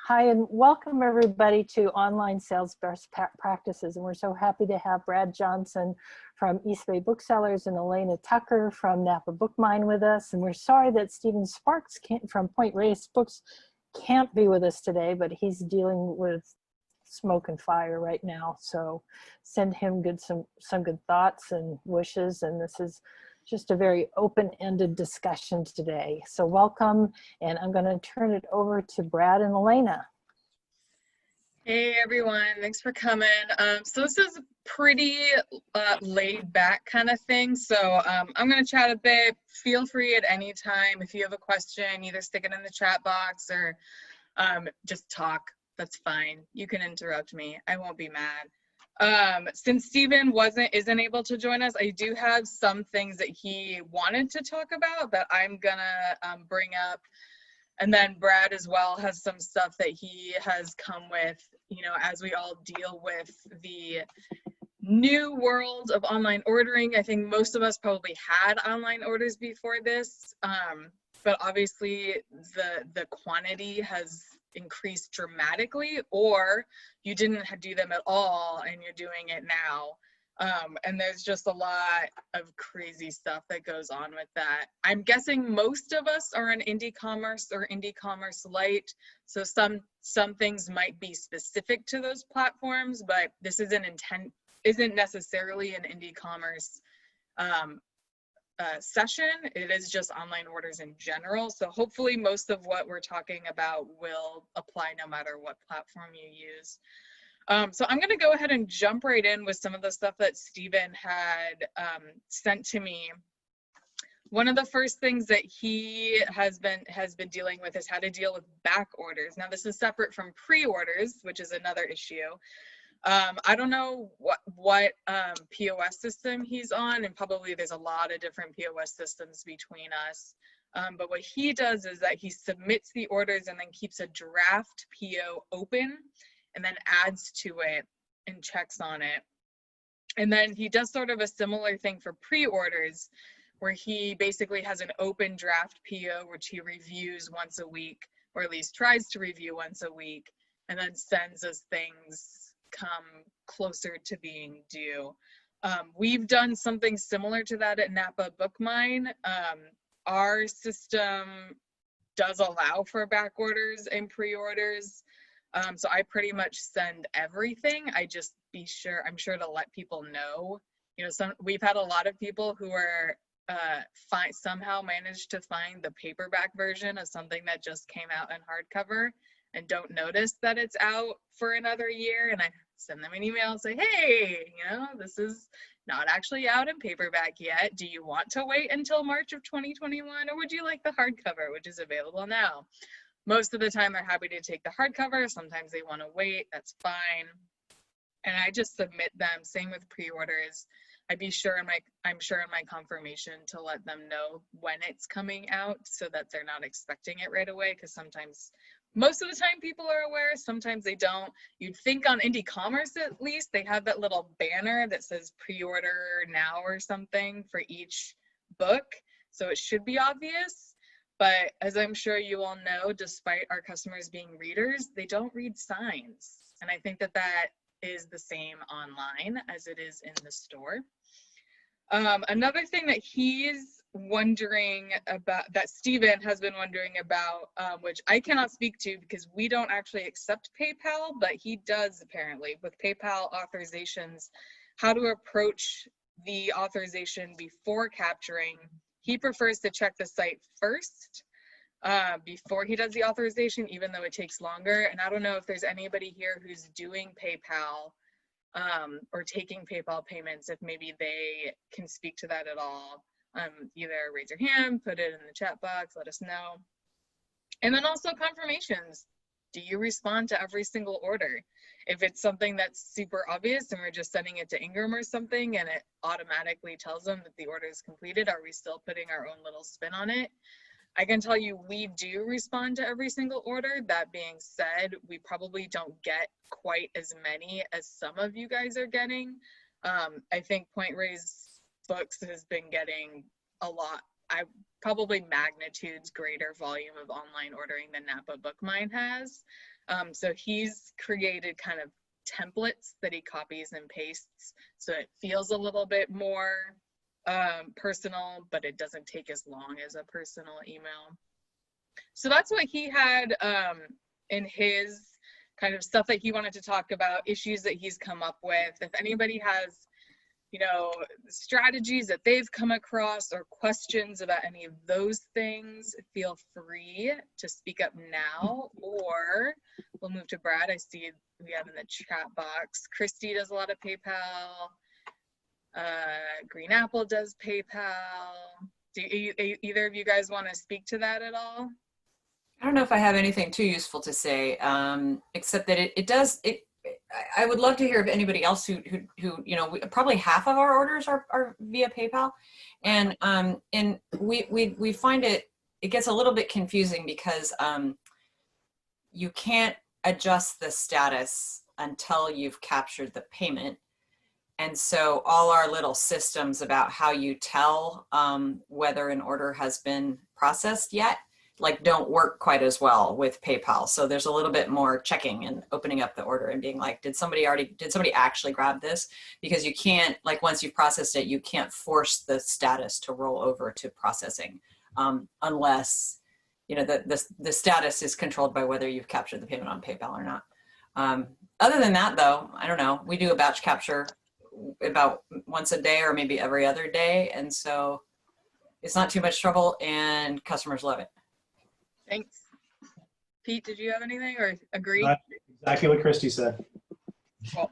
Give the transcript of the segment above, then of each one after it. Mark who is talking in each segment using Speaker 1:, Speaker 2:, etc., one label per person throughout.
Speaker 1: Hi, and welcome everybody to Online Sales Best Practices. And we're so happy to have Brad Johnson from East Bay Booksellers and Elayna Tucker from Napa Bookmine with us. And we're sorry that Stephen Sparks from Reyes Books can't be with us today, but he's dealing with smoke and fire right now. So send him some good thoughts and wishes. And this is just a very open-ended discussion today. So welcome, and I'm going to turn it over to Brad and Elayna.
Speaker 2: Hey everyone, thanks for coming. So this is a pretty laid back kind of thing. So I'm going to chat a bit. Feel free at any time if you have a question, either stick it in the chat box or just talk. That's fine. You can interrupt me. I won't be mad. Since Stephen isn't able to join us, I do have some things that he wanted to talk about that I'm gonna bring up, and then Brad as well has some stuff that he has come with, you know, as we all deal with the new world of online ordering. I think most of us probably had online orders before this, but obviously the quantity has increased dramatically, or you didn't do them at all and you're doing it now. And there's just a lot of crazy stuff that goes on with that. I'm guessing most of us are in indie commerce or indie commerce light, so some things might be specific to those platforms, but this isn't necessarily an indie commerce session. It is just online orders in general. So hopefully most of what we're talking about will apply no matter what platform you use. So I'm going to go ahead and jump right in with some of the stuff that Stephen had sent to me. One of the first things that he has been dealing with is how to deal with back orders. Now this is separate from pre-orders, which is another issue. I don't know what POS system he's on, and probably there's a lot of different POS systems between us. But what he does is that he submits the orders and then keeps a draft PO open and then adds to it and checks on it. And then he does sort of a similar thing for pre-orders, where he basically has an open draft PO, which he reviews once a week, or at least tries to review once a week, and then sends us things come closer to being due. We've done something similar to that at Napa Bookmine. Our system does allow for back orders and pre-orders, so I pretty much send everything. I'm sure to let people know. You know, we've had a lot of people who are somehow managed to find the paperback version of something that just came out in hardcover and don't notice that it's out for another year, and I send them an email and say, hey, you know, this is not actually out in paperback yet. Do you want to wait until March of 2021, or would you like the hardcover, which is available now? Most of the time they're happy to take the hardcover. Sometimes they want to wait. That's fine. And I just submit them. Same with pre-orders. I'm sure in my confirmation to let them know when it's coming out so that they're not expecting it right away, because most of the time people are aware, sometimes they don't. You'd think on indie commerce at least they have that little banner that says pre-order now or something for each book, so it should be obvious. But as I'm sure you all know, despite our customers being readers, they don't read signs. And I think that is the same online as it is in the store. Another thing that he's wondering about, that Stephen has been wondering about, which I cannot speak to because we don't actually accept PayPal, but he does apparently with PayPal authorizations, how to approach the authorization before capturing. He prefers to check the site first before he does the authorization, even though it takes longer. And I don't know if there's anybody here who's doing PayPal or taking PayPal payments, if maybe they can speak to that at all. Either raise your hand, put it in the chat box, let us know. And then also confirmations. Do you respond to every single order? If it's something that's super obvious and we're just sending it to Ingram or something and it automatically tells them that the order is completed, are we still putting our own little spin on it? I can tell you we do respond to every single order. That being said, we probably don't get quite as many as some of you guys are getting. I think Reyes Books has been getting a lot, probably magnitudes greater volume of online ordering than Napa Bookmine has. So he's created kind of templates that he copies and pastes, so it feels a little bit more personal, but it doesn't take as long as a personal email. So that's what he had in his kind of stuff that he wanted to talk about, issues that he's come up with. If anybody has, you know, strategies that they've come across or questions about any of those things, feel free to speak up now, or we'll move to Brad. I see we have in the chat box. Christy does a lot of PayPal. Green Apple does PayPal. Do either of you guys want to speak to that at all?
Speaker 3: I don't know if I have anything too useful to say, except that I would love to hear of anybody else who you know, probably half of our orders are via PayPal, and we find it gets a little bit confusing because you can't adjust the status until you've captured the payment. And so all our little systems about how you tell whether an order has been processed yet, like, don't work quite as well with PayPal. So there's a little bit more checking and opening up the order and being like, did somebody actually grab this? Because you can't, like, once you've processed it, you can't force the status to roll over to processing unless, you know, the status is controlled by whether you've captured the payment on PayPal or not. Other than that, though, I don't know. We do a batch capture about once a day or maybe every other day. And so it's not too much trouble and customers love it.
Speaker 2: Thanks. Pete, did you have anything or agree?
Speaker 4: Exactly what Christy said.
Speaker 2: Cool.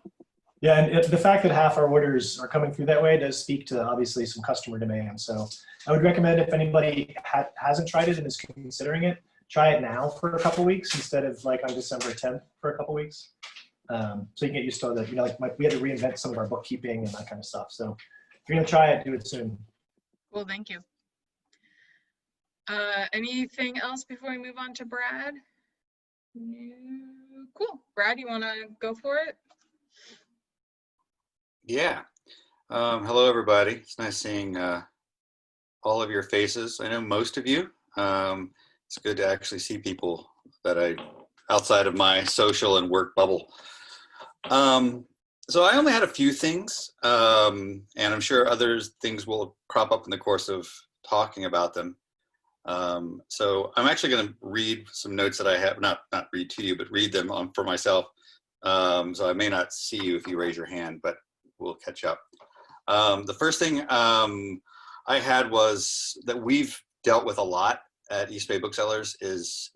Speaker 4: Yeah, and the fact that half our orders are coming through that way does speak to obviously some customer demand. So I would recommend, if anybody hasn't tried it and is considering it, try it now for a couple weeks instead of like on December 10th for a couple weeks. So you can get used to that. You know, like we had to reinvent some of our bookkeeping and that kind of stuff. So if you're gonna try it, do it soon.
Speaker 2: Cool, thank you. Anything else before we move on to Brad? No. Cool. Brad, you want to go for it?
Speaker 5: Yeah. Hello, everybody. It's nice seeing all of your faces. I know most of you. It's good to actually see people that outside of my social and work bubble. So I only had a few things, and I'm sure other things will crop up in the course of talking about them. So I'm actually going to read some notes that I have, not read to you, but read them for myself. So I may not see you if you raise your hand, but we'll catch up. The first thing I had was that we've dealt with a lot at East Bay Booksellers is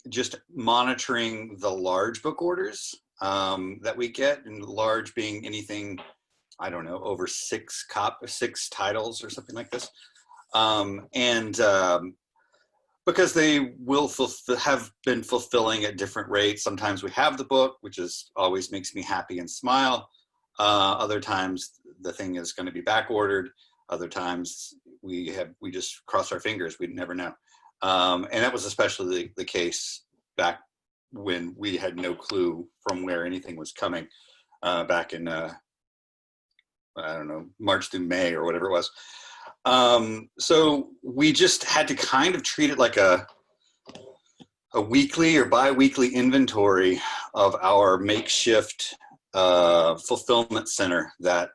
Speaker 5: just monitoring the large book orders that we get, and large being anything, I don't know, over six titles or something like this. Because they will have been fulfilling at different rates. Sometimes we have the book, which always makes me happy and smile. Other times the thing is going to be back ordered. Other times we just cross our fingers. We'd never know. And that was especially the case back when we had no clue from where anything was coming, back in, I don't know, March through May or whatever it was. So we just had to kind of treat it like a weekly or bi-weekly inventory of our makeshift fulfillment center that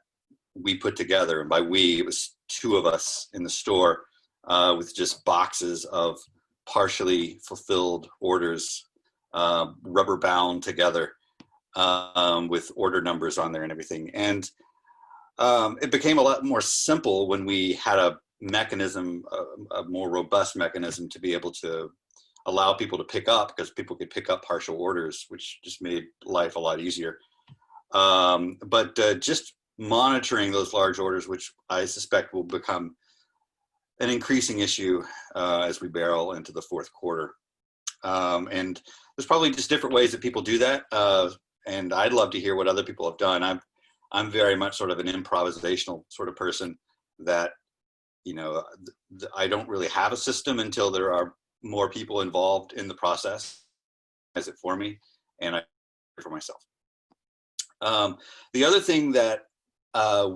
Speaker 5: we put together. And by we, it was two of us in the store with just boxes of partially fulfilled orders, rubber bound together with order numbers on there and everything. And it became a lot more simple when we had a mechanism, a more robust mechanism to be able to allow people to pick up, because people could pick up partial orders, which just made life a lot easier. But just monitoring those large orders, which I suspect will become an increasing issue as we barrel into the fourth quarter. And there's probably just different ways that people do that. And I'd love to hear what other people have done. I'm very much sort of an improvisational sort of person that, you know, I don't really have a system until there are more people involved in the process as it for me, and I for myself. The other thing that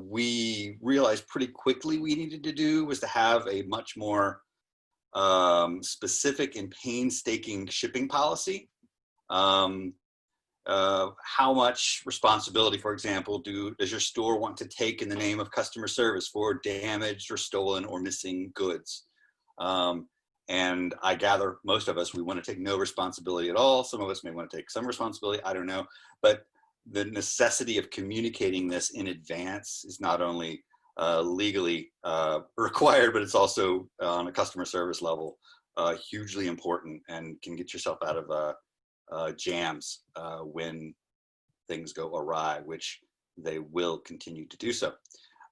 Speaker 5: we realized pretty quickly we needed to do was to have a much more specific and painstaking shipping policy. How much responsibility, for example, does your store want to take in the name of customer service for damaged or stolen or missing goods? And I gather most of us, we want to take no responsibility at all. Some of us may want to take some responsibility, I don't know. But the necessity of communicating this in advance is not only legally required, but it's also on a customer service level hugely important, and can get yourself out of jams when things go awry, which they will continue to do so.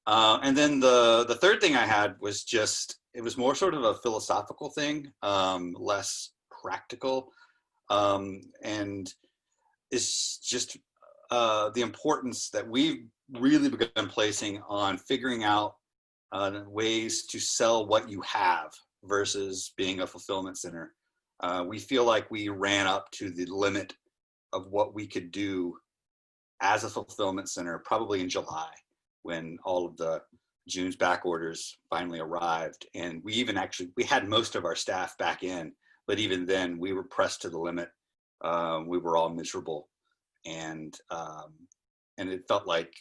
Speaker 5: And then the third thing I had was just, it was more sort of a philosophical thing, less practical, and it's just the importance that we've really begun placing on figuring out ways to sell what you have versus being a fulfillment center. We feel like we ran up to the limit of what we could do as a fulfillment center, probably in July, when all of the June's back orders finally arrived. And we even we had most of our staff back in, but even then we were pressed to the limit. We were all miserable. And it felt like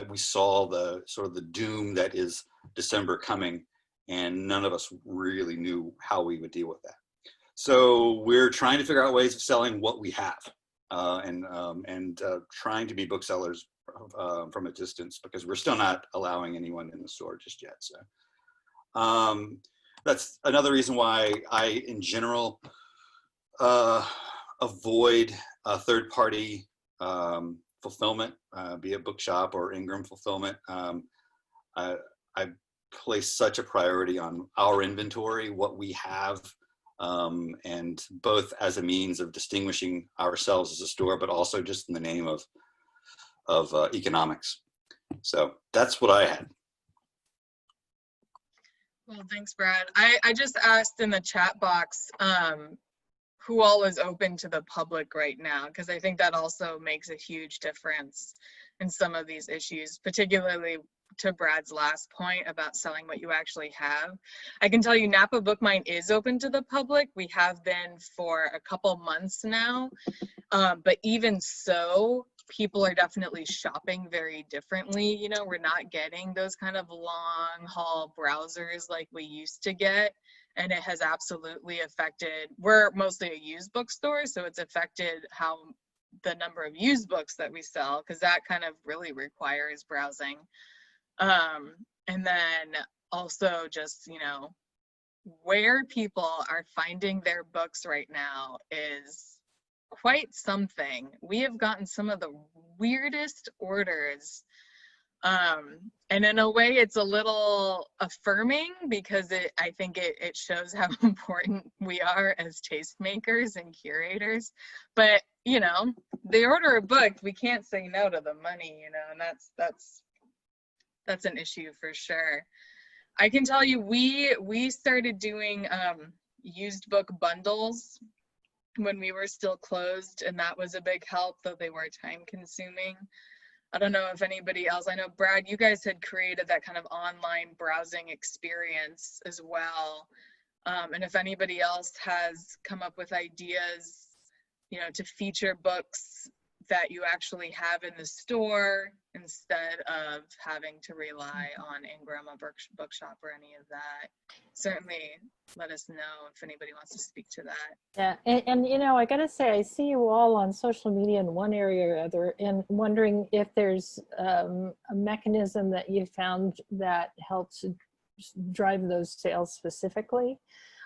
Speaker 5: we saw the sort of the doom that is December coming, and none of us really knew how we would deal with that. So we're trying to figure out ways of selling what we have, and trying to be booksellers from a distance, because we're still not allowing anyone in the store just yet. So that's another reason why I, in general, avoid third-party fulfillment, be it bookshop or Ingram fulfillment. I place such a priority on our inventory, what we have, and both as a means of distinguishing ourselves as a store, but also just in the name of economics. So that's what I had.
Speaker 2: Well, thanks, Brad. I just asked in the chat box who all is open to the public right now, because I think that also makes a huge difference in some of these issues, particularly to Brad's last point about selling what you actually have. I can tell you Napa Bookmine is open to the public. We have been for a couple months now, but even so, people are definitely shopping very differently. You know, we're not getting those kind of long haul browsers like we used to get. And it has absolutely affected, we're mostly a used bookstore, so it's affected how the number of used books that we sell, because that kind of really requires browsing. And then also just, you know, where people are finding their books right now is quite something. We have gotten some of the weirdest orders. And in a way it's a little affirming, because I think it shows how important we are as tastemakers and curators. But, you know, they order a book, we can't say no to the money, you know, and that's an issue for sure. I can tell you we started doing used book bundles when we were still closed, and that was a big help, though they were time consuming. I don't know if anybody else, I know Brad, you guys had created that kind of online browsing experience as well. And if anybody else has come up with ideas, you know, to feature books that you actually have in the store instead of having to rely on Ingram or Bookshop or any of that, certainly let us know if anybody wants to speak to that.
Speaker 1: Yeah, and you know, I gotta say, I see you all on social media in one area or other, and wondering if there's a mechanism that you found that helps drive those sales specifically.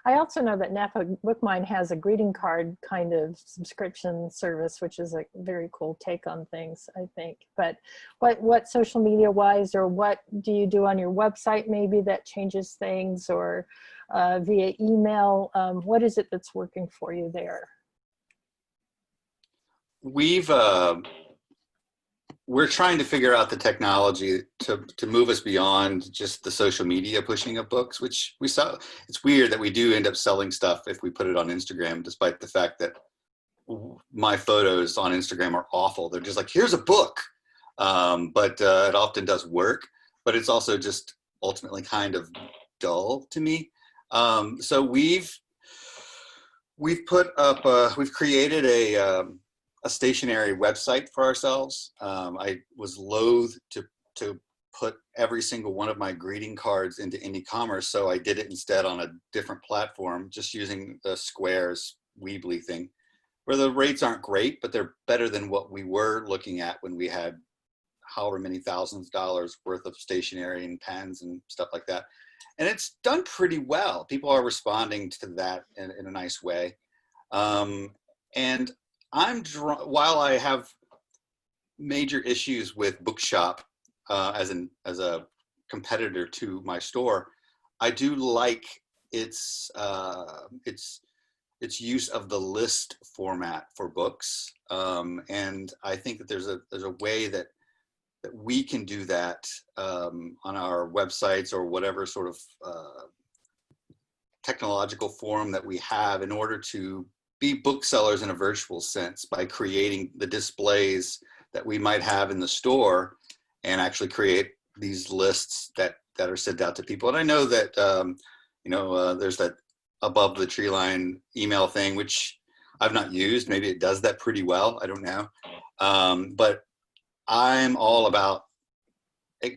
Speaker 1: I also know that Napa Bookmine has a greeting card kind of subscription service, which is a very cool take on things, I think. But what social media wise, or what do you do on your website maybe that changes things, or via email? What is it that's working for you there?
Speaker 5: We're trying to figure out the technology to move us beyond just the social media pushing of books, which we saw. It's weird that we do end up selling stuff if we put it on Instagram, despite the fact that my photos on Instagram are awful. They're just like, here's a book. But it often does work, but it's also just ultimately kind of dull to me. So We've put up, we've created a stationary website for ourselves. I was loath to put every single one of my greeting cards into indie commerce, so I did it instead on a different platform, just using the Squares Weebly thing, where the rates aren't great, but they're better than what we were looking at when we had however many thousands of dollars worth of stationery and pens and stuff like that. And it's done pretty well. People are responding to that in a nice way. And while I have major issues with Bookshop as a competitor to my store, I do like its use of the list format for books. And I think that there's a way that we can do that on our websites or whatever sort of technological forum that we have in order to be booksellers in a virtual sense by creating the displays that we might have in the store and actually create these lists that are sent out to people. And I know that, there's that above the tree line email thing, which I've not used. Maybe it does that pretty well. I don't know. But I'm all about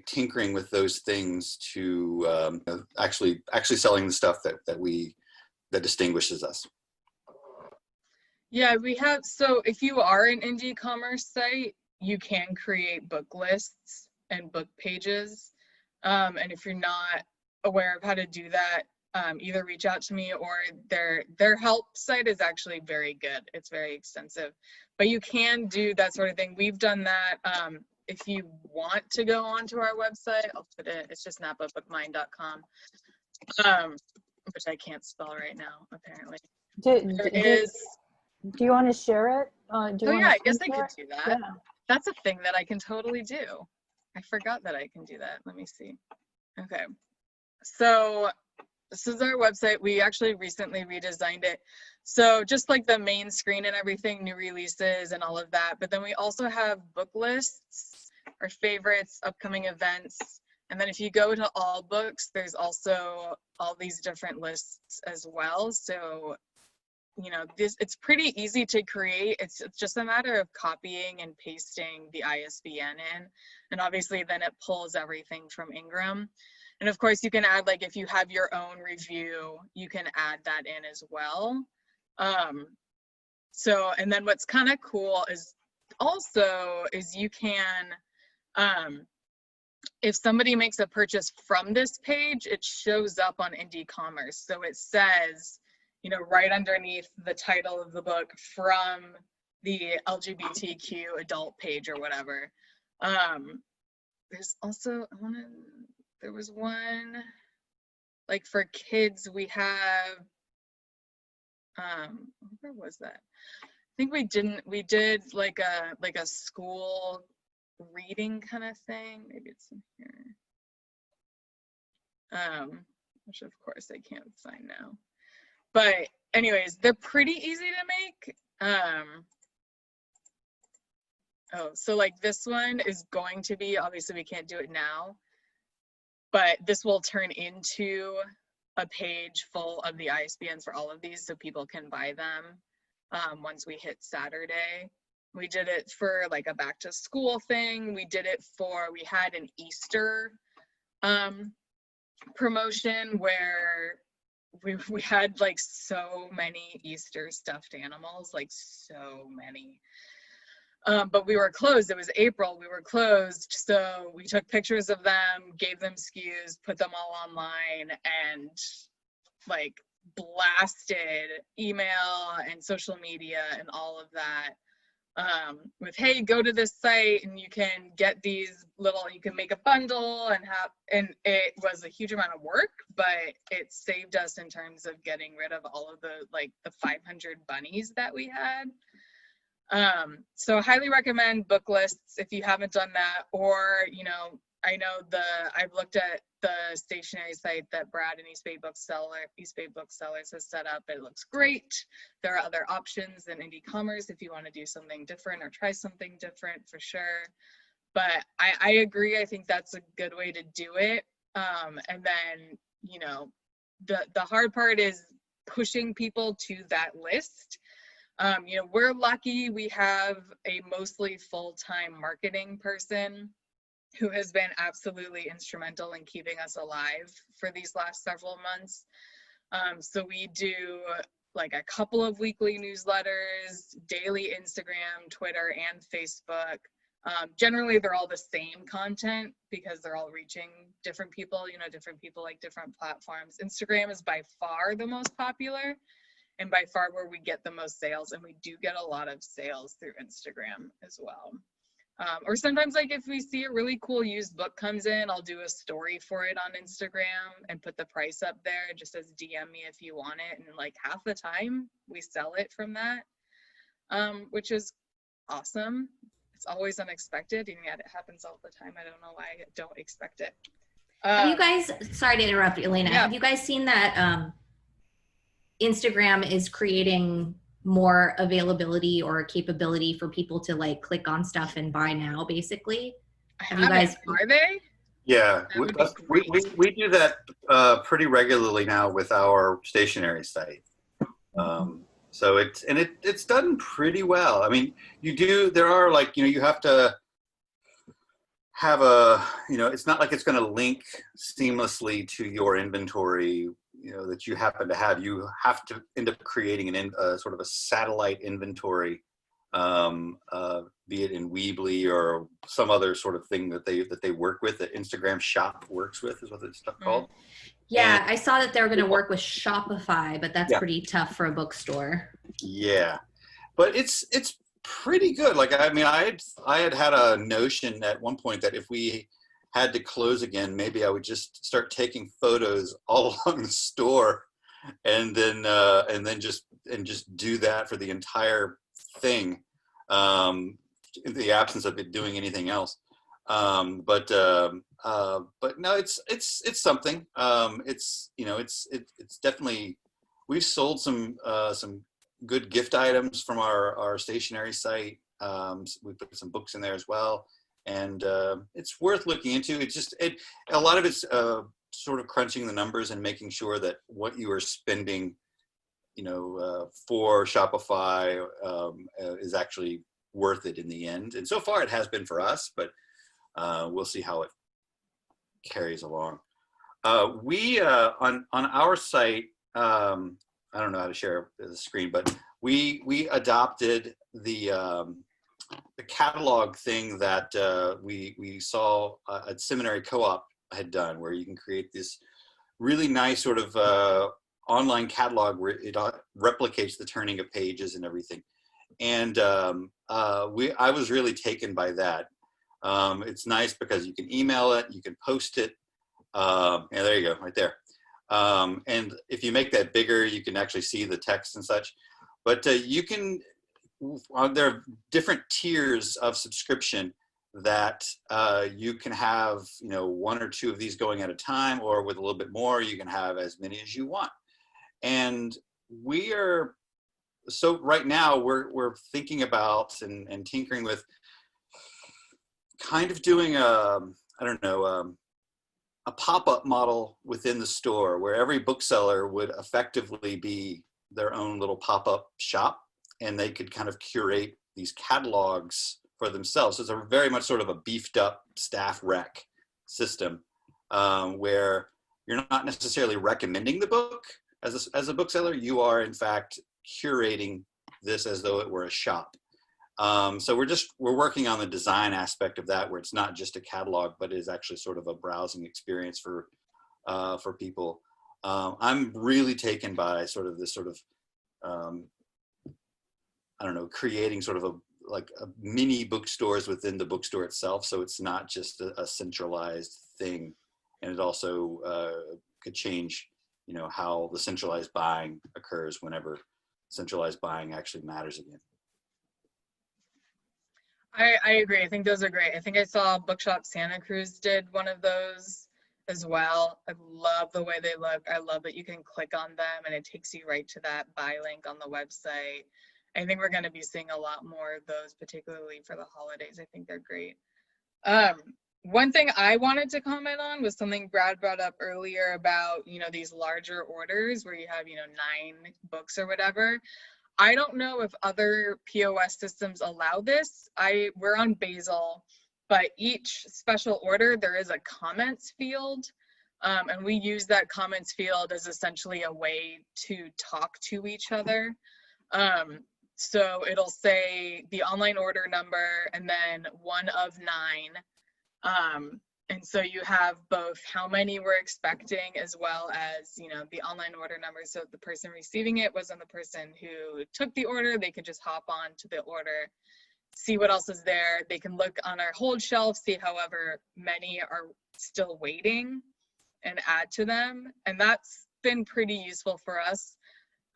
Speaker 5: tinkering with those things to actually selling the stuff that distinguishes us.
Speaker 2: Yeah, we have, so if you are an indie commerce site, you can create book lists and book pages. And if you're not aware of how to do that, either reach out to me, or their help site is actually very good. It's very extensive, but you can do that sort of thing. We've done that. If you want to go onto our website, I'll put it, it's just napabookmine.com, which I can't spell right now, apparently.
Speaker 1: Do you want to share it?
Speaker 2: Oh yeah, I guess I could do that.
Speaker 1: Yeah.
Speaker 2: That's a thing that I can totally do. I forgot that I can do that. Let me see. Okay. So this is our website. We actually recently redesigned it. So just like the main screen and everything, new releases and all of that. But then we also have book lists, our favorites, upcoming events. And then if you go to all books, there's also all these different lists as well. So it's pretty easy to create. It's just a matter of copying and pasting the ISBN in, and obviously then it pulls everything from Ingram. And of course you can add, like, if you have your own review, you can add that in as well. So, and then what's kind of cool is you can, if somebody makes a purchase from this page, it shows up on Indie Commerce. So it says, right underneath the title of the book, from the LGBTQ adult page or whatever. There's also, there was one, like for kids, we have, where was that? I think we did like a school reading kind of thing. Maybe it's in here. Which of course I can't find now. But anyways, they're pretty easy to make. So like this one is going to be, obviously we can't do it now, but this will turn into a page full of the ISBNs for all of these, so people can buy them once we hit Saturday. We did it for like a back to school thing. We had an Easter promotion where we had like so many Easter stuffed animals, like so many. But we were closed. It was April. We were closed. So we took pictures of them, gave them SKUs, put them all online, and like blasted email and social media and all of that. With, hey, go to this site and you can get these you can make a bundle and it was a huge amount of work, but it saved us in terms of getting rid of all of the 500 bunnies that we had. So highly recommend book lists if you haven't done that, or, I know I've looked at the stationery site that Brad and East Bay Booksellers has set up. It looks great. There are other options than Indie Commerce if you want to do something different or try something different, for sure. But I agree. I think that's a good way to do it. And then, the hard part is pushing people to that list. You know, we're lucky we have a mostly full-time marketing person who has been absolutely instrumental in keeping us alive for these last several months. So we do like a couple of weekly newsletters, daily Instagram, Twitter, and Facebook. Generally, they're all the same content because they're all reaching different people. You know, different people like different platforms. Instagram is by far the most popular and by far where we get the most sales. And we do get a lot of sales through Instagram as well. Or sometimes, like, if we see a really cool used book comes in, I'll do a story for it on Instagram and put the price up there. It just says DM me if you want it. And like half the time we sell it from that, which is awesome. It's always unexpected, and yet it happens all the time. I don't know why I don't expect it.
Speaker 6: Have you guys, sorry to interrupt, Elayna,
Speaker 2: Yeah.
Speaker 6: have you guys seen that Instagram is creating more availability or capability for people to like click on stuff and buy now, basically? Have you guys?
Speaker 2: Are they?
Speaker 5: Yeah,
Speaker 2: That would be
Speaker 5: we do that pretty regularly now with our stationery site. So it's done pretty well. I mean, there are like, you know, you have to have you know, it's not like it's going to link seamlessly to your inventory, you know, that you happen to have. You have to end up creating sort of a satellite inventory, be it in Weebly or some other sort of thing that they work with, that Instagram Shop works with, is what it's called.
Speaker 6: Yeah, I saw that they were going to work with Shopify, but that's pretty tough for a bookstore.
Speaker 5: Yeah, but it's pretty good. Like, I mean, I had a notion at one point that if we had to close again, maybe I would just start taking photos all along the store, and then just do that for the entire thing, in the absence of it doing anything else. But no, it's something. It's, you know, it's definitely, we've sold some good gift items from our stationery site. We put some books in there as well, and it's worth looking into. It's just a lot of it's sort of crunching the numbers and making sure that what you are spending, you know, for Shopify is actually worth it in the end. And so far it has been for us, but we'll see how it carries along. We on our site, I don't know how to share the screen, but we adopted the catalog thing that we saw at Seminary Co-op had done, where you can create this really nice sort of online catalog where it replicates the turning of pages and everything. And I was really taken by that. It's nice because you can email it, you can post it. Yeah, there you go, right there. And if you make that bigger, you can actually see the text and such. But you can, there are different tiers of subscription that you can have, you know, 1 or 2 of these going at a time, or with a little bit more, you can have as many as you want. And so right now we're thinking about and tinkering with kind of doing a pop-up model within the store, where every bookseller would effectively be their own little pop-up shop, and they could kind of curate these catalogs for themselves. So it's a very much sort of a beefed up staff rec system, where you're not necessarily recommending the book as a bookseller. You are in fact curating this as though it were a shop. So we're working on the design aspect of that, where it's not just a catalog, but is actually sort of a browsing experience for people. I'm really taken by sort of this sort of, I don't know, creating sort of a mini bookstores within the bookstore itself. So it's not just a centralized thing. And it also could change, you know, how the centralized buying occurs whenever centralized buying actually matters again.
Speaker 2: I agree. I think those are great. I think I saw Bookshop Santa Cruz did one of those as well. I love the way they look. I love that you can click on them and it takes you right to that buy link on the website. I think we're going to be seeing a lot more of those, particularly for the holidays. I think they're great. One thing I wanted to comment on was something Brad brought up earlier about, these larger orders where you have, 9 books or whatever. I don't know if other POS systems allow this. We're on Basil, but each special order, there is a comments field. And we use that comments field as essentially a way to talk to each other. So it'll say the online order number and then 1 of 9. And so you have both how many we're expecting as well as, the online order number. So if the person receiving it wasn't the person who took the order, they could just hop on to the order, see what else is there. They can look on our hold shelf, see however many are still waiting and add to them. And that's been pretty useful for us.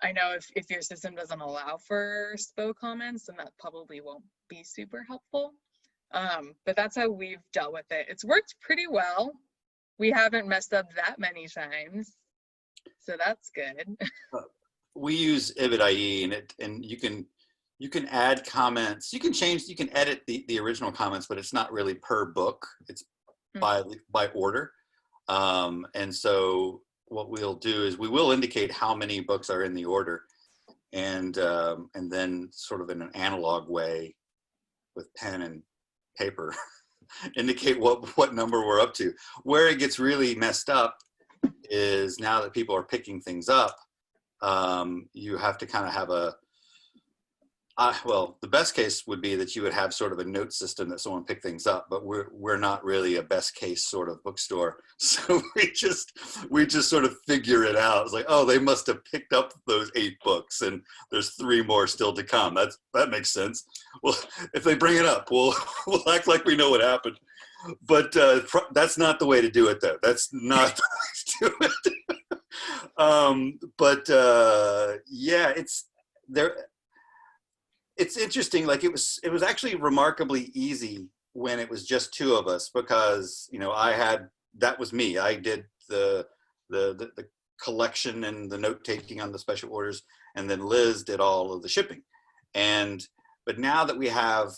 Speaker 2: I know if your system doesn't allow for SPO comments, then that probably won't be super helpful. But that's how we've dealt with it. It's worked pretty well. We haven't messed up that many times, so that's good.
Speaker 5: We use IE, and you can add comments. You can edit the original comments, but it's not really per book. It's by order. And so what we'll do is we will indicate how many books are in the order, and then sort of in an analog way with pen and paper indicate what number we're up to. Where it gets really messed up is now that people are picking things up, you have to kind of have well, the best case would be that you would have sort of a note system that someone picked things up, but we're not really a best case sort of bookstore. So we just sort of figure it out. It's like, oh, they must have picked up those 8 books and there's 3 more still to come. That makes sense. Well, if they bring it up, we'll act like we know what happened. But that's not the way to do it, though. That's not the way to do it. Yeah, it's there. It's interesting. Like it was actually remarkably easy when it was just 2 of us, because that was me. I did the collection and the note taking on the special orders, and then Liz did all of the shipping. But now that we have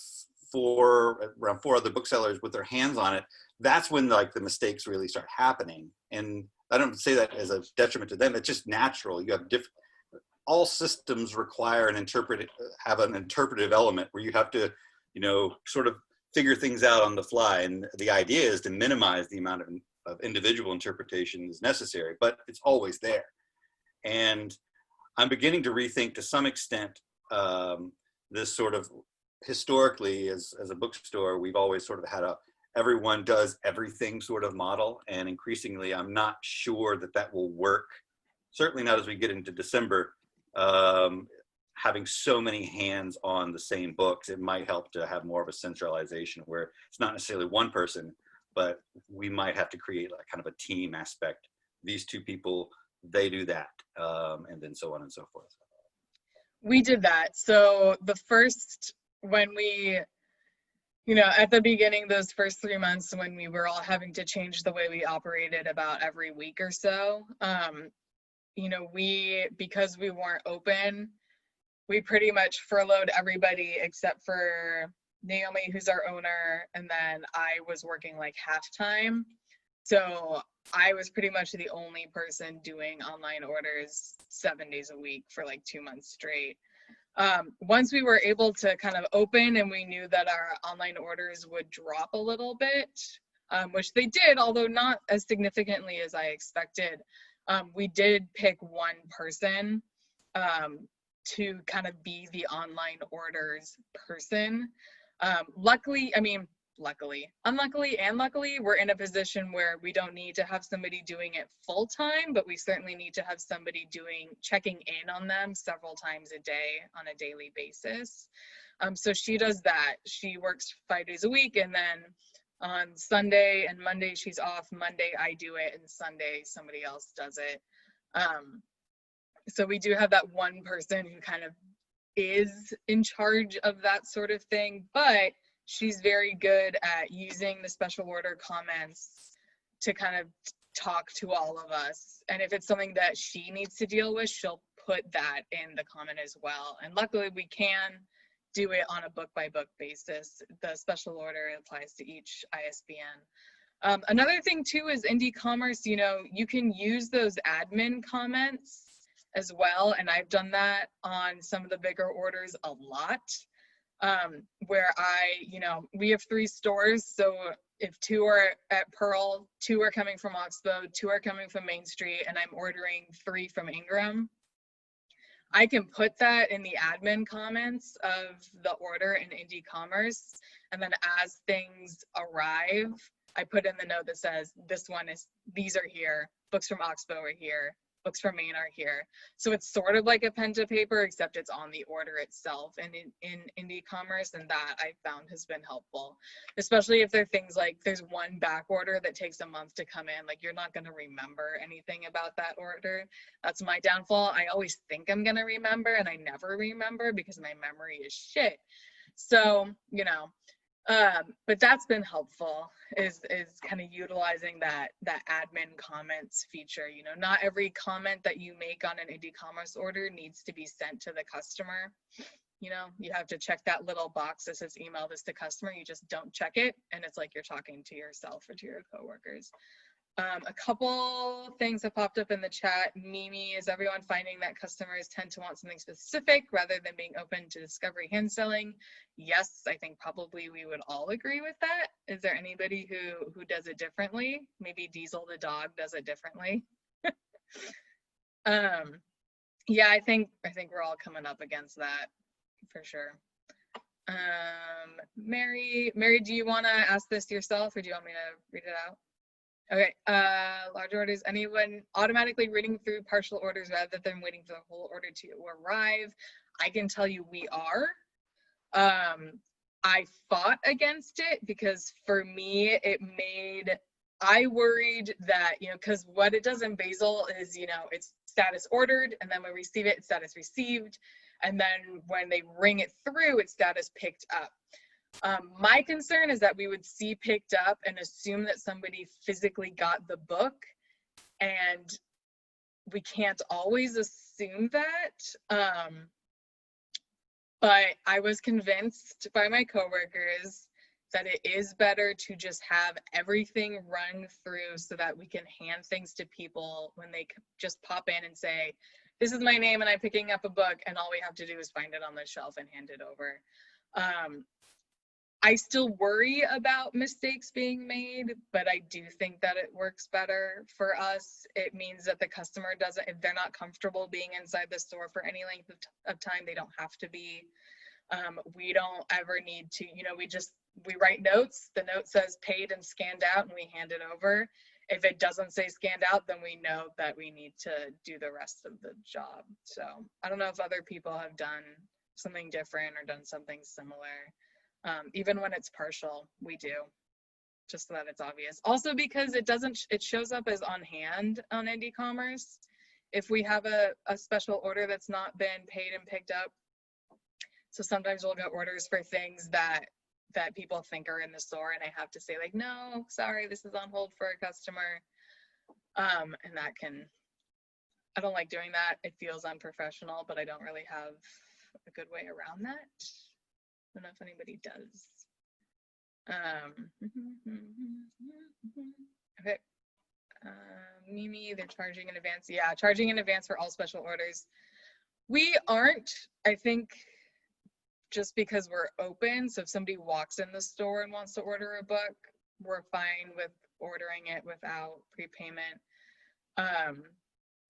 Speaker 5: around 4 other booksellers with their hands on it, that's when like the mistakes really start happening. And I don't say that as a detriment to them. It's just natural. You have all systems require have an interpretive element where you have to, sort of figure things out on the fly. And the idea is to minimize the amount of individual interpretation is necessary, but it's always there. And I'm beginning to rethink to some extent this sort of historically as a bookstore, we've always sort of had everyone does everything sort of model. And increasingly, I'm not sure that will work. Certainly not as we get into December. Having so many hands on the same books, it might help to have more of a centralization where it's not necessarily one person, but we might have to create like kind of a team aspect. These 2 people, they do that, and then so on and so forth.
Speaker 2: We did that. So when we, at the beginning, those first 3 months when we were all having to change the way we operated about every week or so, because we weren't open, we pretty much furloughed everybody except for Naomi, who's our owner, and then I was working like half-time. So I was pretty much the only person doing online orders 7 days a week for like 2 months straight. Once we were able to kind of open and we knew that our online orders would drop a little bit, which they did, although not as significantly as I expected, we did pick one person to kind of be the online orders person. Unluckily, we're in a position where we don't need to have somebody doing it full time, but we certainly need to have somebody checking in on them several times a day on a daily basis. So she does that. She works 5 days a week, and then on Sunday and Monday she's off. Monday I do it, and Sunday somebody else does it. So we do have that one person who kind of is in charge of that sort of thing, but she's very good at using the special order comments to kind of talk to all of us. And if it's something that she needs to deal with, she'll put that in the comment as well. And luckily we can do it on a book by book basis. The special order applies to each ISBN. Another thing too is indie commerce, you know, you can use those admin comments as well. And I've done that on some of the bigger orders a lot, where you know, we have 3 stores. So if 2 are at Pearl, 2 are coming from Oxbow, 2 are coming from Main Street, and I'm ordering 3 from Ingram, I can put that in the admin comments of the order in indie commerce. And then as things arrive, I put in the note that says, these are here, books from Oxbow are here, books from Maine are here. So it's sort of like a pen to paper, except it's on the order itself and in indie commerce, and that I found has been helpful, especially if there are things like there's one back order that takes a month to come in. Like, you're not going to remember anything about that order. That's my downfall. I always think I'm going to remember, and I never remember because my memory is shit. So, you know, but that's been helpful, is kind of utilizing that admin comments feature. You know, not every comment that you make on an indie commerce order needs to be sent to the customer. You know, you have to check that little box that says email this to customer. You just don't check it, and it's like you're talking to yourself or to your coworkers. A couple things have popped up in the chat. Mimi, is everyone finding that customers tend to want something specific rather than being open to discovery hand selling? Yes, I think probably we would all agree with that. Is there anybody who does it differently? Maybe Diesel the dog does it differently. Yeah, I think we're all coming up against that for sure. Mary, do you want to ask this yourself, or do you want me to read it out? Okay, large orders, anyone automatically reading through partial orders rather than waiting for the whole order to arrive? I can tell you we are. I fought against it because for me, I worried that, you know, because what it does in Basil is, you know, it's status ordered, and then when we receive it, it's status received. And then when they ring it through, it's status picked up. My concern is that we would see picked up and assume that somebody physically got the book, and we can't always assume that. But I was convinced by my coworkers that it is better to just have everything run through so that we can hand things to people when they just pop in and say, this is my name and I'm picking up a book, and all we have to do is find it on the shelf and hand it over. I still worry about mistakes being made, but I do think that it works better for us. It means that the customer doesn't, if they're not comfortable being inside the store for any length of time, they don't have to be. We don't ever need to, you know, we write notes. The note says paid and scanned out, and we hand it over. If it doesn't say scanned out, then we know that we need to do the rest of the job. So I don't know if other people have done something different or done something similar. Even when it's partial, we do, just so that it's obvious. Also because it shows up as on hand on indie commerce if we have a special order that's not been paid and picked up. So sometimes we'll get orders for things that people think are in the store, and I have to say, like, no, sorry, this is on hold for a customer. And I don't like doing that. It feels unprofessional, but I don't really have a good way around that. I don't know if anybody does. Okay. Mimi, they're charging in advance. Yeah, charging in advance for all special orders. We aren't, I think, just because we're open. So if somebody walks in the store and wants to order a book, we're fine with ordering it without prepayment.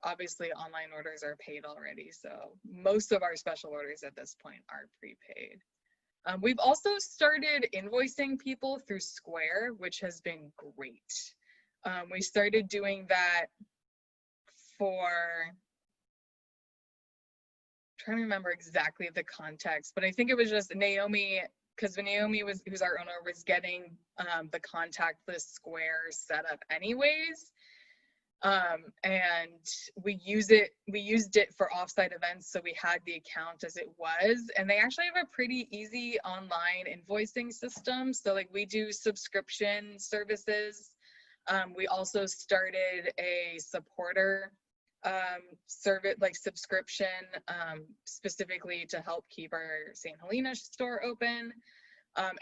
Speaker 2: Obviously, online orders are paid already. So most of our special orders at this point are prepaid. We've also started invoicing people through Square, which has been great. We started doing that for, I'm trying to remember exactly the context, but I think it was just Naomi, because Naomi who's our owner, was getting the contactless Square set up anyways. And we used it for offsite events, so we had the account as it was, and they actually have a pretty easy online invoicing system. So like, we do subscription services. We also started a supporter service like subscription specifically to help keep our St. Helena store open.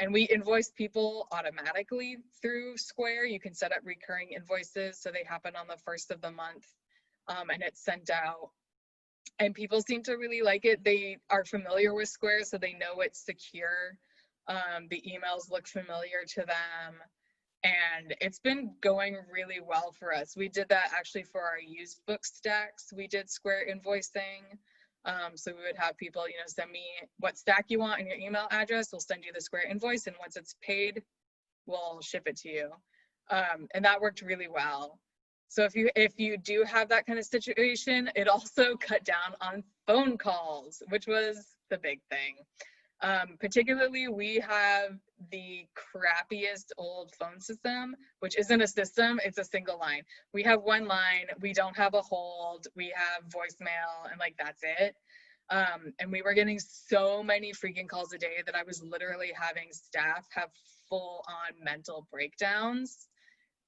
Speaker 2: And we invoice people automatically through Square. You can set up recurring invoices so they happen on the first of the month, and it's sent out. And people seem to really like it. They are familiar with Square, so they know it's secure. The emails look familiar to them. And it's been going really well for us. We did that actually for our used book stacks. We did Square invoicing. So we would have people, you know, send me what stack you want and your email address. We'll send you the Square invoice, and once it's paid, we'll ship it to you. And that worked really well. So if you do have that kind of situation, it also cut down on phone calls, which was the big thing. Particularly, we have the crappiest old phone system, which isn't a system, it's a single line. We have one line, we don't have a hold, we have voicemail, and like that's it. And we were getting so many freaking calls a day that I was literally having staff have full-on mental breakdowns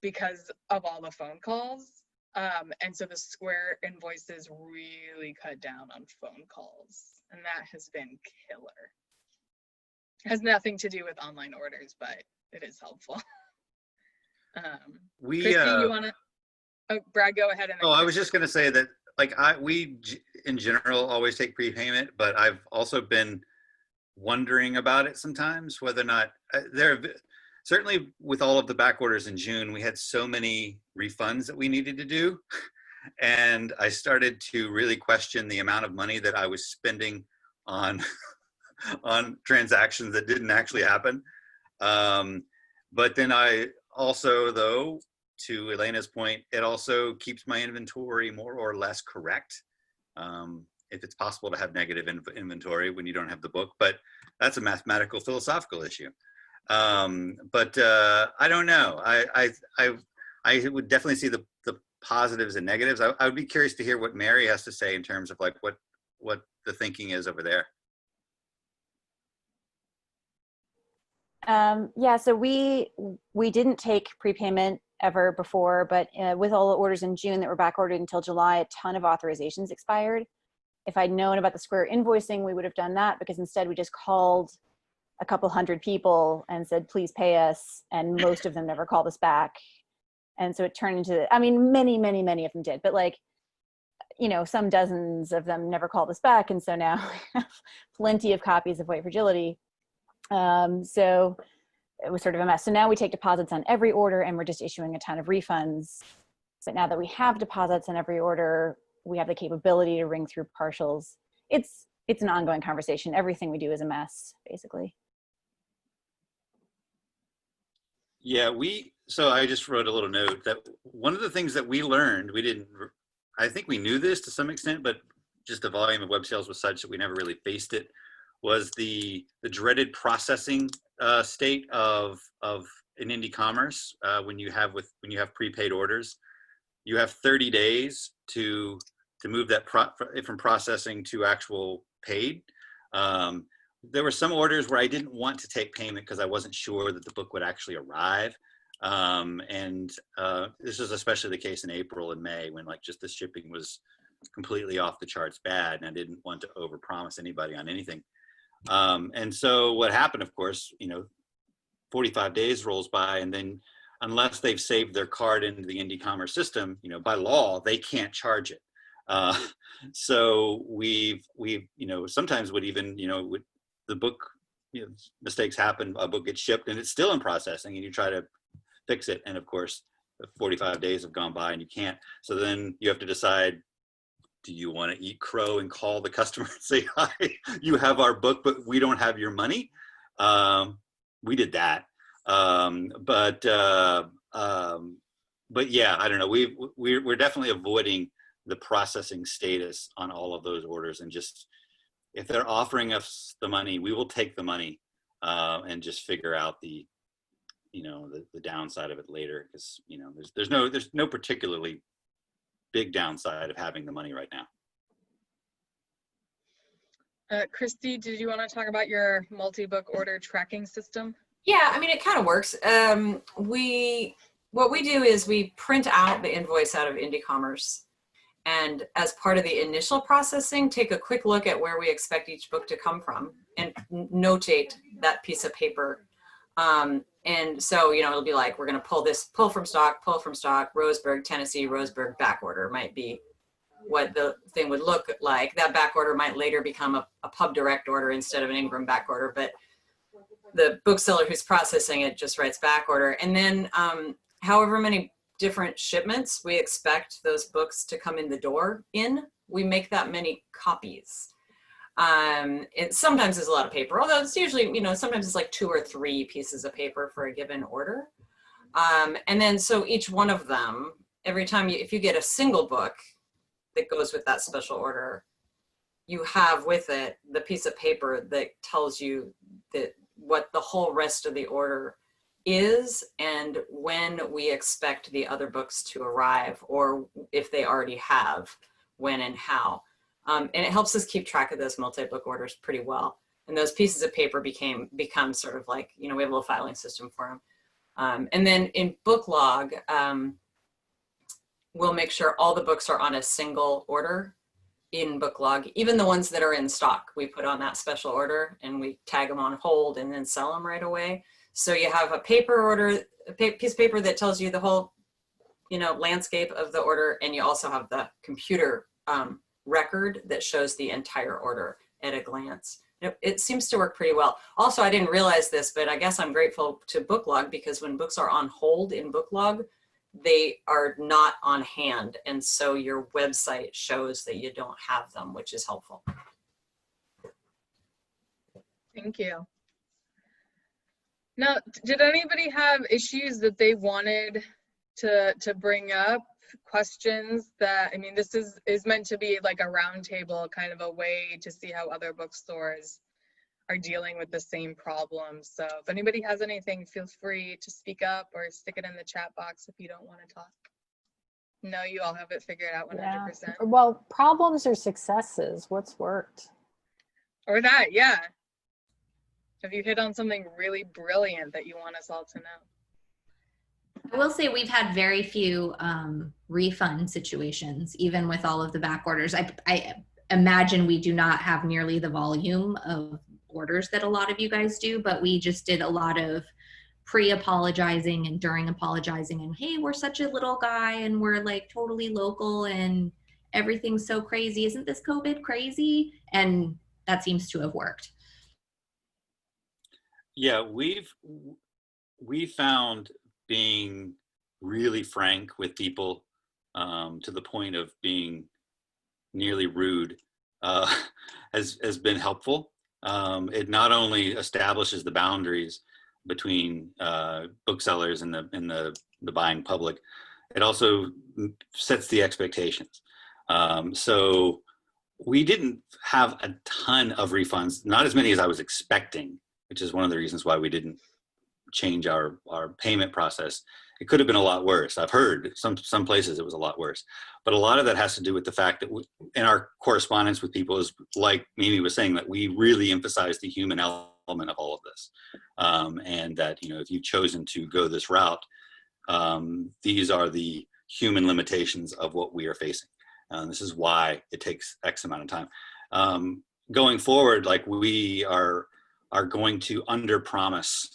Speaker 2: because of all the phone calls. And so the Square invoices really cut down on phone calls, and that has been killer. Has nothing to do with online orders, but it is helpful. Christy, you want to? Oh, Brad, go ahead. And
Speaker 5: I was just going to say that, like, we in general always take prepayment, but I've also been wondering about it sometimes whether or not certainly with all of the back orders in June, we had so many refunds that we needed to do, and I started to really question the amount of money that I was spending on on transactions that didn't actually happen. But then I also, though, to Elayna's point, it also keeps my inventory more or less correct. If it's possible to have negative inventory when you don't have the book, but that's a mathematical, philosophical issue. But I don't know. I would definitely see the positives and negatives. I would be curious to hear what Mary has to say in terms of like what the thinking is over there.
Speaker 7: Yeah, so we didn't take prepayment ever before, but with all the orders in June that were back ordered until July, a ton of authorizations expired. If I'd known about the Square invoicing, we would have done that, because instead we just called a couple hundred people and said, please pay us. And most of them never called us back. And so it turned into, I mean, many of them did, but like, you know, some dozens of them never called us back. And so now we have plenty of copies of White Fragility. So it was sort of a mess. So now we take deposits on every order, and we're just issuing a ton of refunds. But now that we have deposits on every order, we have the capability to ring through partials. It's an ongoing conversation. Everything we do is a mess, basically.
Speaker 5: Yeah, so I just wrote a little note that one of the things that we learned, I think we knew this to some extent, but just the volume of web sales was such that we never really faced it, was the dreaded processing state of an indie commerce. When you have prepaid orders, you have 30 days to move that from processing to actual paid. There were some orders where I didn't want to take payment because I wasn't sure that the book would actually arrive. And this was especially the case in April and May, when like just the shipping was completely off the charts bad, and I didn't want to overpromise anybody on anything. And so what happened, of course, 45 days rolls by, and then unless they've saved their card into the indie commerce system, by law, they can't charge it. So we've sometimes would even, with the book, mistakes happen, a book gets shipped and it's still in processing, and you try to fix it. And of course, 45 days have gone by and you can't. So then you have to decide, do you want to eat crow and call the customer and say, hi, you have our book, but we don't have your money? We did that. But yeah, I don't know. We're definitely avoiding the processing status on all of those orders, and just, if they're offering us the money, we will take the money, and just figure out the downside of it later, because there's no particularly big downside of having the money right now.
Speaker 2: Christy, did you want to talk about your multi-book order tracking system?
Speaker 3: Yeah, I mean, it kind of works. What we do is we print out the invoice out of Indie Commerce, And as part of the initial processing, take a quick look at where we expect each book to come from and notate that piece of paper. And so, you know, it'll be like, we're going to pull from stock, Roseburg, Tennessee, Roseburg back order might be what the thing would look like. That back order might later become a pub direct order instead of an Ingram back order, but the bookseller who's processing it just writes back order. And then however many different shipments we expect those books to come in the door in, we make that many copies. It sometimes is a lot of paper, although it's usually, you know, sometimes it's like 2 or 3 pieces of paper for a given order. And then so each one of them, every time if you get a single book that goes with that special order, you have with it the piece of paper that tells you that what the whole rest of the order is and when we expect the other books to arrive, or if they already have, when and how. And it helps us keep track of those multi-book orders pretty well. And those pieces of paper become sort of like, you know, we have a little filing system for them. And then in Booklog, we'll make sure all the books are on a single order in Booklog, even the ones that are in stock. We put on that special order and we tag them on hold and then sell them right away. So you have a paper order, a piece of paper that tells you the whole, you know, landscape of the order, and you also have the computer record that shows the entire order at a glance. It seems to work pretty well. Also, I didn't realize this, but I guess I'm grateful to Booklog, because when books are on hold in Booklog, they are not on hand. And so your website shows that you don't have them, which is helpful.
Speaker 2: Thank you. Now, did anybody have issues that they wanted to bring up? Questions that, I mean, this is meant to be like a roundtable, kind of a way to see how other bookstores are dealing with the same problem. So if anybody has anything, feel free to speak up or stick it in the chat box if you don't want to talk. No, you all have it figured out 100%.
Speaker 1: Yeah. Well, problems or successes, what's worked?
Speaker 2: Or that, yeah. Have you hit on something really brilliant that you want us all to know?
Speaker 6: I will say we've had very few refund situations, even with all of the back orders. I imagine we do not have nearly the volume of orders that a lot of you guys do, but we just did a lot of pre-apologizing and during apologizing and, hey, we're such a little guy and we're like totally local and everything's so crazy. Isn't this COVID crazy? And that seems to have worked.
Speaker 5: Yeah, we found being really frank with people to the point of being nearly rude has been helpful. It not only establishes the boundaries between booksellers and the buying public, it also sets the expectations. So we didn't have a ton of refunds, not as many as I was expecting, which is one of the reasons why we didn't change our payment process. It could have been a lot worse. I've heard some places it was a lot worse, but a lot of that has to do with the fact that in our correspondence with people, is like Mimi was saying, that we really emphasize the human element of all of this, and that, you know, if you've chosen to go this route, these are the human limitations of what we are facing. This is why it takes X amount of time. Going forward, like, we are going to underpromise,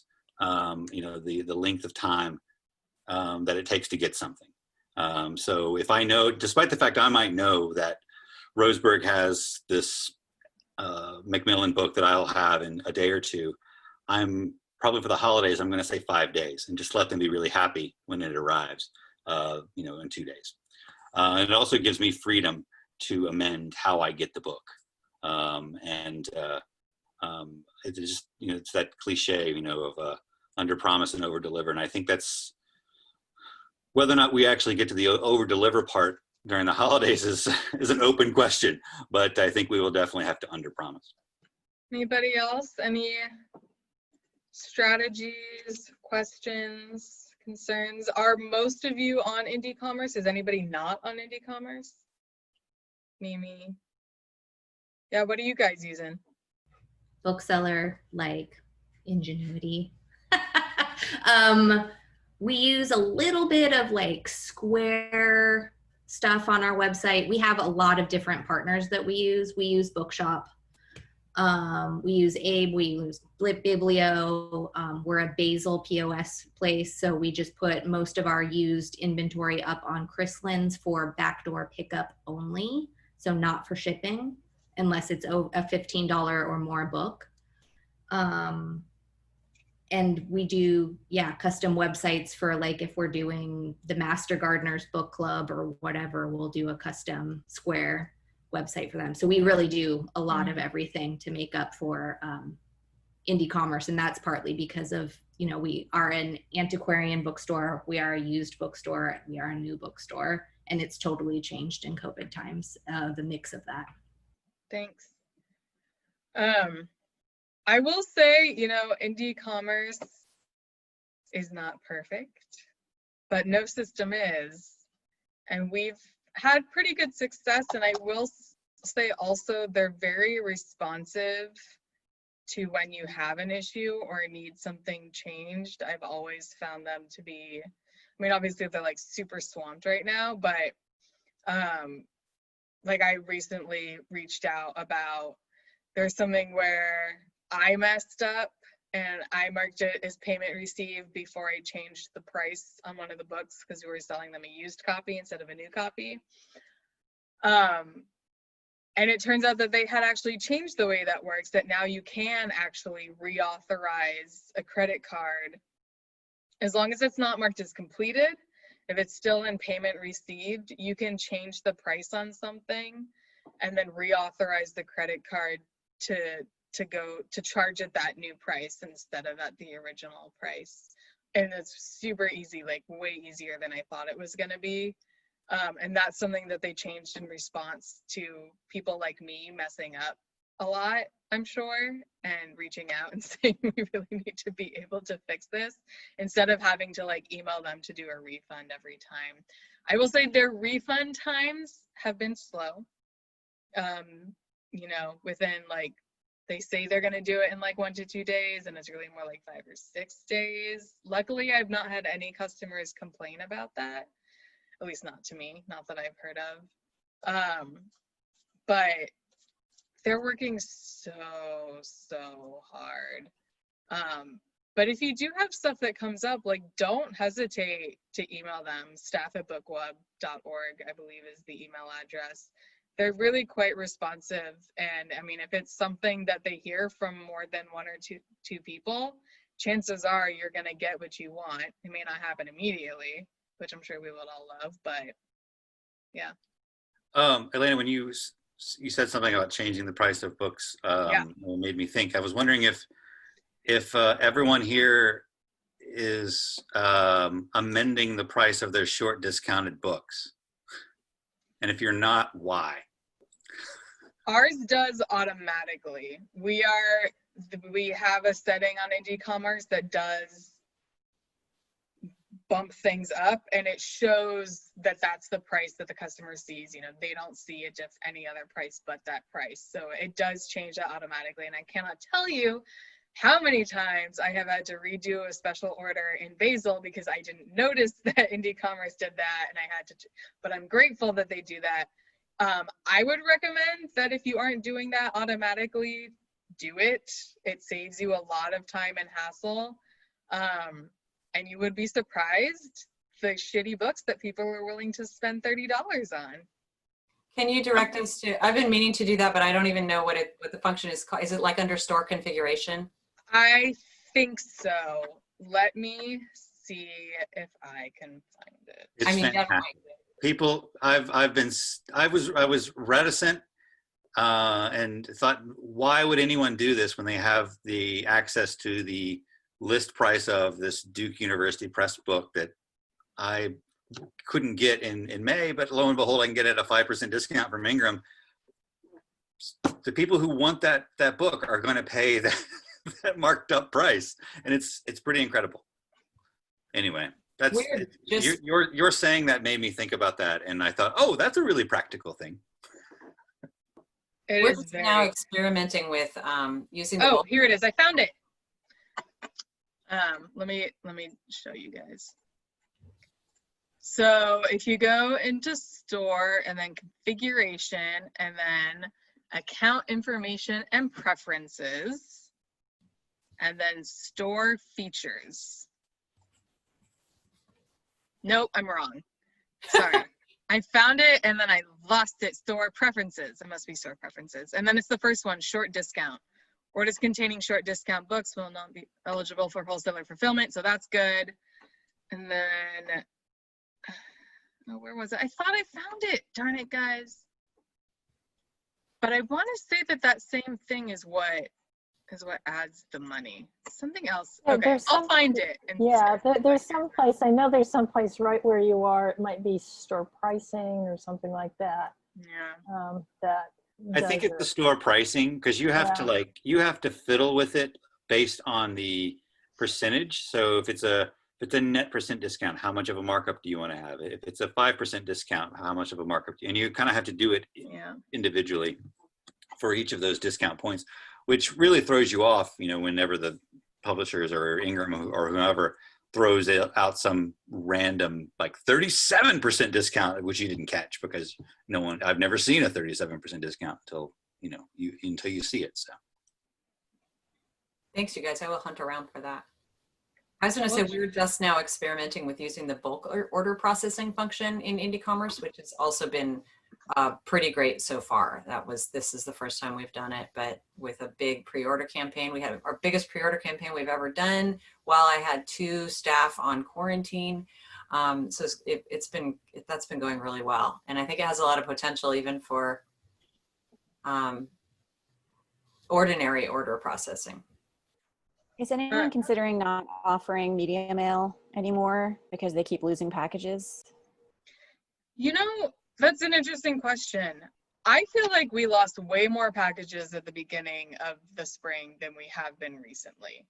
Speaker 5: you know, the length of time that it takes to get something. So if I know, despite the fact I might know that Roseburg has this Macmillan book that I'll have in a day or two, I'm probably, for the holidays, I'm going to say 5 days and just let them be really happy when it arrives, you know, in 2 days. And it also gives me freedom to amend how I get the book. It's just, you know, it's that cliche, you know, of under promise and over deliver. And I think that's, whether or not we actually get to the over deliver part during the holidays is an open question, but I think we will definitely have to under promise.
Speaker 2: Anybody else? Any strategies, questions, concerns? Are most of you on Indie Commerce? Is anybody not on Indie Commerce? Mimi. Yeah, what are you guys using?
Speaker 6: Bookseller, like Ingenuity. We use a little bit of like Square stuff on our website. We have a lot of different partners that we use. We use Bookshop. We use Abe, we use Biblio. We're a Basil POS place, so we just put most of our used inventory up on Chrislands for backdoor pickup only, so not for shipping, unless it's a $15 or more book. And we do, yeah, custom websites for, like, if we're doing the Master Gardeners book club or whatever, we'll do a custom square website for them. So we really do a lot of everything to make up for indie commerce. And that's partly because of, you know, we are an antiquarian bookstore, we are a used bookstore, we are a new bookstore, and it's totally changed in COVID times, the mix of that.
Speaker 2: Thanks. I will say, you know, indie commerce is not perfect, but no system is. And we've had pretty good success, and I will say also they're very responsive to when you have an issue or need something changed. I've always found them to be, I mean, obviously they're like super swamped right now, but like I recently reached out about, there's something where I messed up and I marked it as payment received before I changed the price on one of the books because we were selling them a used copy instead of a new copy. And it turns out that they had actually changed the way that works, that now you can actually reauthorize a credit card as long as it's not marked as completed. If it's still in payment received, you can change the price on something and then reauthorize the credit card to go to charge at that new price instead of at the original price. And it's super easy, like way easier than I thought it was going to be. And that's something that they changed in response to people like me messing up a lot, I'm sure, and reaching out and saying we really need to be able to fix this instead of having to like email them to do a refund every time. I will say their refund times have been slow. You know, within like, they say they're going to do it in like 1 to 2 days, and it's really more like 5 or 6 days. Luckily, I've not had any customers complain about that, at least not to me, not that I've heard of. But they're working so hard. But if you do have stuff that comes up, like, don't hesitate to email them. staff@bookweb.org, I believe, is the email address. They're really quite responsive. And I mean, if it's something that they hear from more than 1 or 2 people, chances are you're going to get what you want. It may not happen immediately, which I'm sure we would all love, but yeah.
Speaker 5: Elayna, when you said something about changing the price of books,
Speaker 2: Yeah.
Speaker 5: It made me think. I was wondering if everyone here is amending the price of their short discounted books. And if you're not, why?
Speaker 2: Ours does automatically. We have a setting on indie commerce that does bump things up, and it shows that that's the price that the customer sees. You know, they don't see it just any other price but that price. So it does change that automatically. And I cannot tell you how many times I have had to redo a special order in Basil because I didn't notice that indie commerce did that, and I had to, but I'm grateful that they do that. I would recommend that if you aren't doing that automatically, do it. It saves you a lot of time and hassle. And you would be surprised the shitty books that people are willing to spend $30 on.
Speaker 3: Can you direct us to, I've been meaning to do that, but I don't even know what the function is called. Is it like under store configuration?
Speaker 2: I think so. Let me see if I can find it.
Speaker 5: It's
Speaker 3: I mean,
Speaker 5: fantastic. People, I was reticent and thought, why would anyone do this when they have the access to the list price of this Duke University Press book that I couldn't get in May, but lo and behold, I can get it at a 5% discount from Ingram. The people who want that book are going to pay that marked up price, and it's pretty incredible. Anyway, that's you're saying that made me think about that, and I thought, oh, that's a really practical thing.
Speaker 3: We're just now experimenting with using the
Speaker 2: oh, here it is. I found it. Let me show you guys. So if you go into store and then configuration and then account information and preferences and then store features. Nope, I'm wrong. Sorry. I found it and then I lost it. Store preferences. It must be store preferences. And then it's the first one, short discount. Orders containing short discount books will not be eligible for wholesaler fulfillment. So that's good. And then, oh, where was it? I thought I found it. Darn it, guys. But I want to say that that same thing is what adds the money. Something else.
Speaker 1: Yeah,
Speaker 2: Okay, I'll find it. And
Speaker 1: Yeah, there's some place, I know there's some place right where you are, it might be store pricing or something like that.
Speaker 2: Yeah.
Speaker 1: That
Speaker 5: I think
Speaker 1: does
Speaker 5: it's the store pricing, because you have to
Speaker 1: Yeah.
Speaker 5: you have to fiddle with it based on the percentage. So if it's a net percent discount, how much of a markup do you want to have? If it's a 5% discount, how much of a markup? And you kind of have to do it individually for each of those discount points, which really throws you off, whenever the publishers or Ingram or whoever throws out some random like 37% discount, which you didn't catch because I've never seen a 37% discount until you see it. So
Speaker 3: Thanks, you guys. I will hunt around for that. I was going to say, we're just now experimenting with using the bulk order processing function in Indie Commerce, which has also been pretty great so far. This is the first time we've done it, but with a big pre-order campaign. We had our biggest pre-order campaign we've ever done while I had 2 staff on quarantine. So that's been going really well. And I think it has a lot of potential even for ordinary order processing.
Speaker 7: Is anyone considering not offering media mail anymore because they keep losing packages?
Speaker 2: That's an interesting question. I feel like we lost way more packages at the beginning of the spring than we have been recently.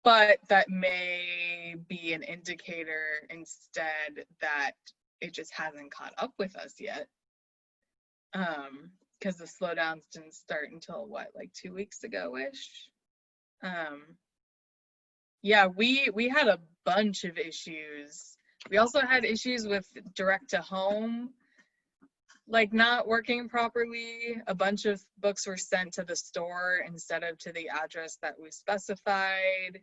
Speaker 2: But that may be an indicator instead that it just hasn't caught up with us yet. Because the slowdowns didn't start until like 2 weeks ago-ish. Yeah, we had a bunch of issues. We also had issues with direct to home, like not working properly. A bunch of books were sent to the store instead of to the address that we specified.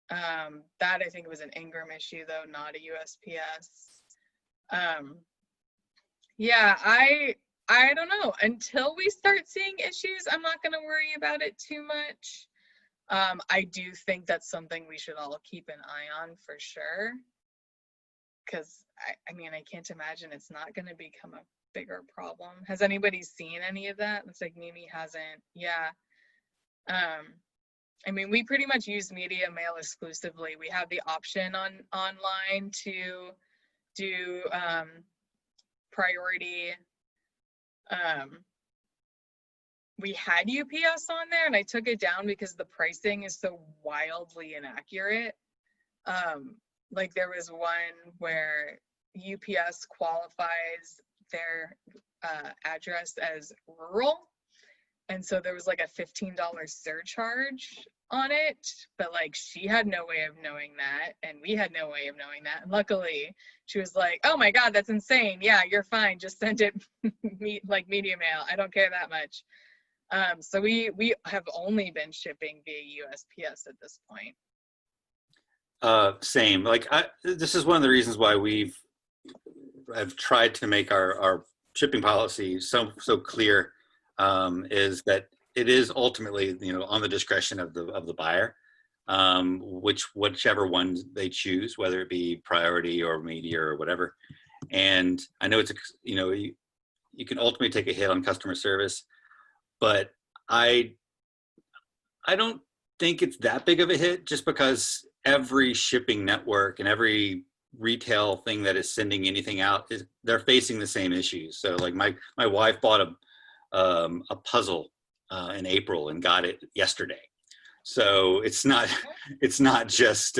Speaker 2: That I think was an Ingram issue though, not a USPS. Yeah, I don't know. Until we start seeing issues, I'm not gonna worry about it too much. I do think that's something we should all keep an eye on for sure. Because I mean, I can't imagine it's not going to become a bigger problem. Has anybody seen any of that? Looks like Mimi hasn't. Yeah. I mean, we pretty much use media mail exclusively. We have the option online to do priority. We had UPS on there and I took it down because the pricing is so wildly inaccurate. Like there was one where UPS qualifies their address as rural. And so there was like a $15 surcharge on it, but like she had no way of knowing that. And we had no way of knowing that. And luckily she was like, oh my God, that's insane. Yeah, you're fine. Just send it like media mail. I don't care that much. So we have only been shipping via USPS at this point.
Speaker 5: Same. Like this is one of the reasons why I've tried to make our shipping policy so clear, is that it is ultimately on the discretion of the buyer, whichever one they choose, whether it be priority or media or whatever. And I know it's you can ultimately take a hit on customer service, but I don't think it's that big of a hit, just because every shipping network and every retail thing that is sending anything out they're facing the same issues. So like my wife bought a puzzle in April and got it yesterday. So it's not just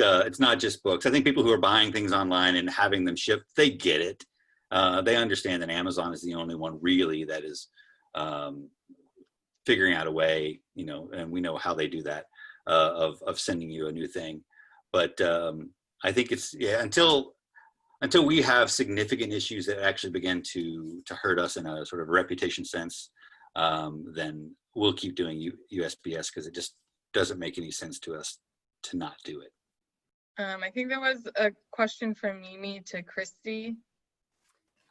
Speaker 5: books. I think people who are buying things online and having them shipped, they get it. They understand that Amazon is the only one really that is figuring out a way, and we know how they do that, of sending you a new thing. But I think it's until until we have significant issues that actually begin to hurt us in a sort of reputation sense, then we'll keep doing USPS because it just doesn't make any sense to us to not do it.
Speaker 2: I think there was a question from Mimi to Christy.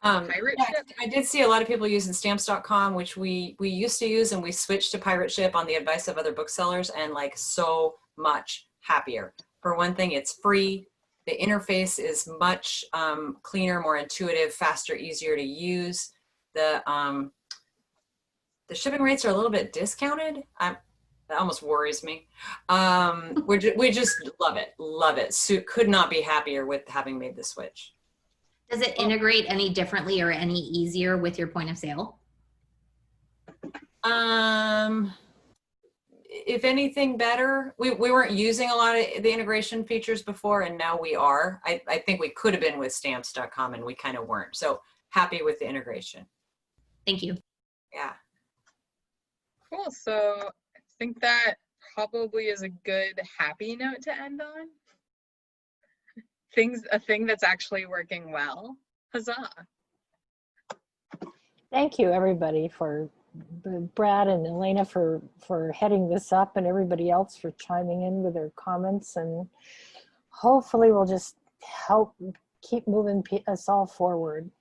Speaker 3: Yeah,
Speaker 2: Pirate ship?
Speaker 3: I did see a lot of people using stamps.com, which we used to use, and we switched to pirate ship on the advice of other booksellers, and like so much happier. For one thing, it's free. The interface is much cleaner, more intuitive, faster, easier to use. The shipping rates are a little bit discounted. That almost worries me. We just love it. So could not be happier with having made the switch.
Speaker 6: Does it integrate any differently or any easier with your point of sale?
Speaker 3: If anything better, we weren't using a lot of the integration features before, and now we are. I think we could have been with stamps.com and we kind of weren't. So happy with the integration.
Speaker 6: Thank you.
Speaker 3: Yeah.
Speaker 2: Cool. So I think that probably is a good happy note to end on. A thing that's actually working well. Huzzah.
Speaker 1: Thank you, everybody, for Brad and Elayna for heading this up, and everybody else for chiming in with their comments. And hopefully we'll just help keep moving us all forward.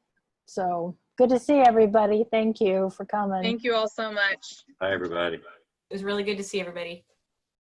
Speaker 1: So good to see everybody. Thank you for coming.
Speaker 2: Thank you all so much.
Speaker 5: Bye, everybody.
Speaker 3: It was really good to see everybody.